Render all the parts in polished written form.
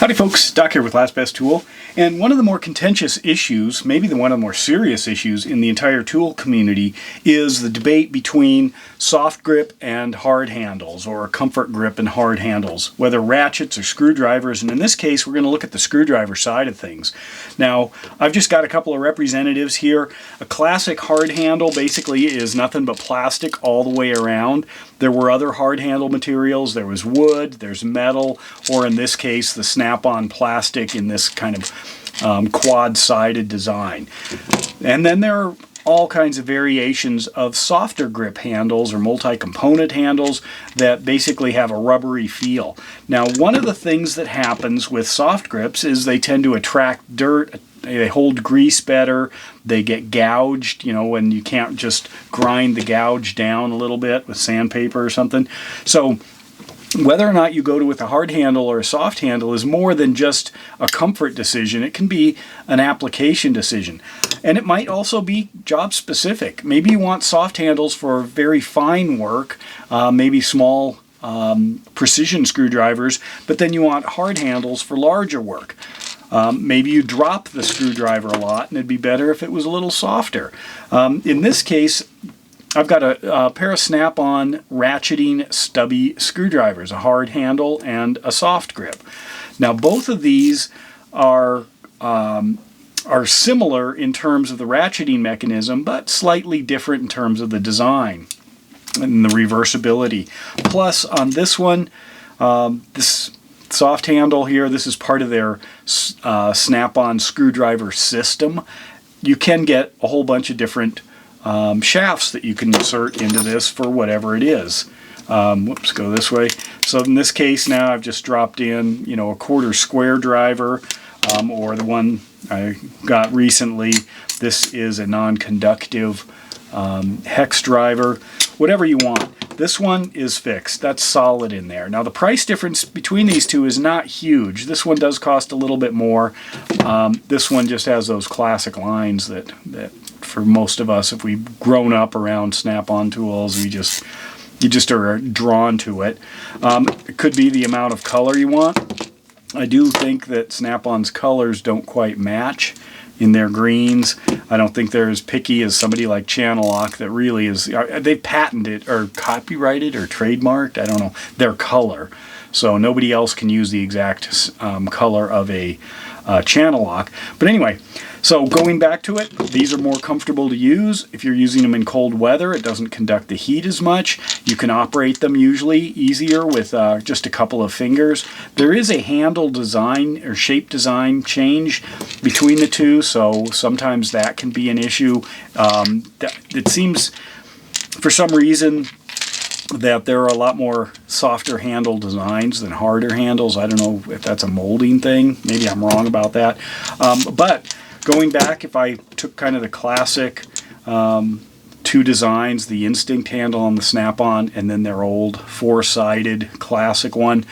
Howdy folks, Doc here with Last Best Tool, and one of the more contentious issues, maybe one of the more serious issues in the entire tool community is the debate between soft grip and hard handles, or comfort grip and hard handles, whether ratchets or screwdrivers, and in this case we're going to look at the screwdriver side of things. Now, I've just got a couple of representatives here. A classic hard handle basically is nothing but plastic all the way around. There were other hard handle materials. There was wood, there's metal, or in this case the snap-on plastic in this kind of quad-sided design. And then there are all kinds of variations of softer grip handles or multi-component handles that basically have a rubbery feel. Now, one of the things that happens with soft grips is they tend to attract dirt. They hold grease better, they get gouged, you know, when you can't just grind the gouge down a little bit with sandpaper or something. So whether or not you go with a hard handle or a soft handle is more than just a comfort decision. It can be an application decision. And it might also be job specific. Maybe you want soft handles for very fine work, maybe small precision screwdrivers, but then you want hard handles for larger work. Maybe you drop the screwdriver a lot and it'd be better if it was a little softer. In this case, I've got a pair of snap-on ratcheting stubby screwdrivers, a hard handle and a soft grip. Now both of these are similar in terms of the ratcheting mechanism, but slightly different in terms of the design and the reversibility. Plus on this one, this soft handle here, this is part of their snap-on screwdriver system. You can get a whole bunch of different shafts that you can insert into this for whatever it is. Whoops, go this way. So in this case now I've just dropped in, you know, a 1/4 square driver, or the one I got recently. This is a non-conductive hex driver, whatever you want. This one is fixed. That's solid in there. Now the price difference between these two is not huge. This one does cost a little bit more. This one just has those classic lines that for most of us, if we've grown up around snap-on tools, you just are drawn to it. It could be the amount of color you want. I do think that Snap-on's colors don't quite match in their greens. I don't think they're as picky as somebody like Channel Lock that really is. They've patented or copyrighted or trademarked, I don't know, their color. So nobody else can use the exact color of a Channel Lock. But anyway, so going back to it, these are more comfortable to use. If you're using them in cold weather, it doesn't conduct the heat as much. You can operate them usually easier with just a couple of fingers. There is a handle design or shape design change between the two, so sometimes that can be an issue. It seems, for some reason, that there are a lot more softer handle designs than harder handles. I don't know if that's a molding thing. Maybe I'm wrong about that. But going back, if I took kind of the classic two designs, the Instinct handle on the Snap-on and then their old 4-sided classic one,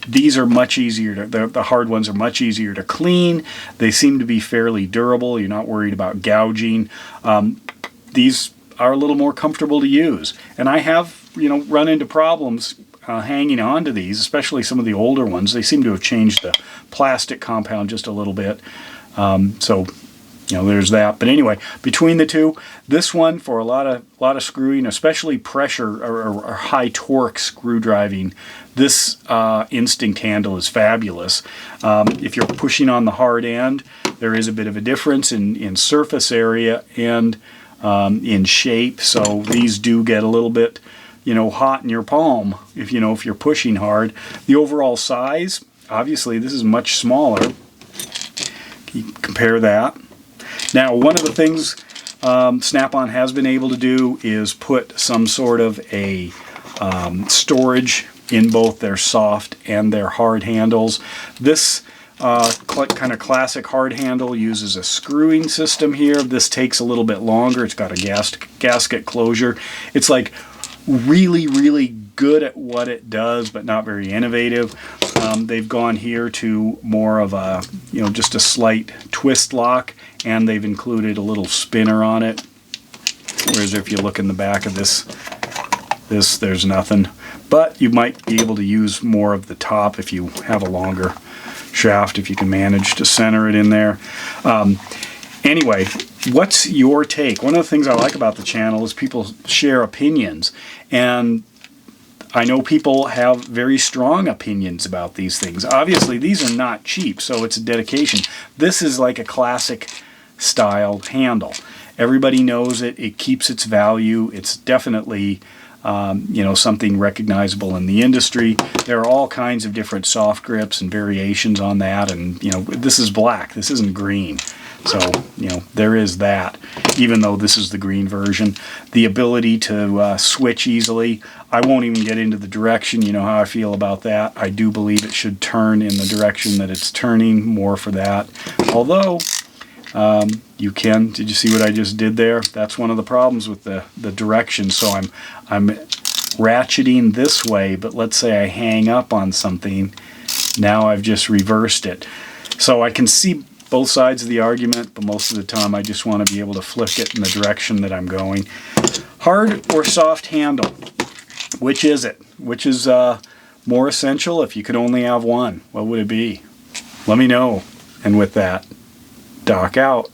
these are much easier to, the hard ones are much easier to clean. They seem to be fairly durable. You're not worried about gouging. These are a little more comfortable to use. And I have, you know, run into problems hanging on to these, especially some of the older ones. They seem to have changed the plastic compound just a little bit. So, you know, there's that. But anyway, between the two, this one for a lot of screwing, especially pressure or high torque screw driving, this Instinct handle is fabulous. If you're pushing on the hard end, there is a bit of a difference in surface area and in shape. So these do get a little bit, you know, hot in your palm if you're pushing hard. The overall size, obviously, this is much smaller. You compare that. Now, one of the things Snap-on has been able to do is put some sort of a storage in both their soft and their hard handles. This kind of classic hard handle uses a screwing system here. This takes a little bit longer. It's got a gasket closure. It's like really, really good at what it does, but not very innovative. They've gone here to more of a, you know, just a slight twist lock, and they've included a little spinner on it. Whereas if you look in the back of this, there's nothing. But you might be able to use more of the top if you have a longer shaft if you can manage to center it in there. Anyway, what's your take? One of the things I like about the channel is people share opinions, and I know people have very strong opinions about these things. Obviously, these are not cheap, so it's a dedication. This is like a classic style handle. Everybody knows it. It keeps its value. It's definitely something recognizable in the industry. There are all kinds of different soft grips and variations on that, and this is black. This isn't green. So, there is that, even though this is the green version. The ability to switch easily. I won't even get into the direction, you know how I feel about that. I do believe it should turn in the direction that it's turning, more for that. Although, you can, did you see what I just did there? That's one of the problems with the direction. So I'm ratcheting this way, but let's say I hang up on something. Now I've just reversed it. So I can see both sides of the argument, but most of the time I just want to be able to flick it in the direction that I'm going. Hard or soft handle? Which is it? Which is more essential? If you could only have one, what would it be? Let me know. And with that, Doc out.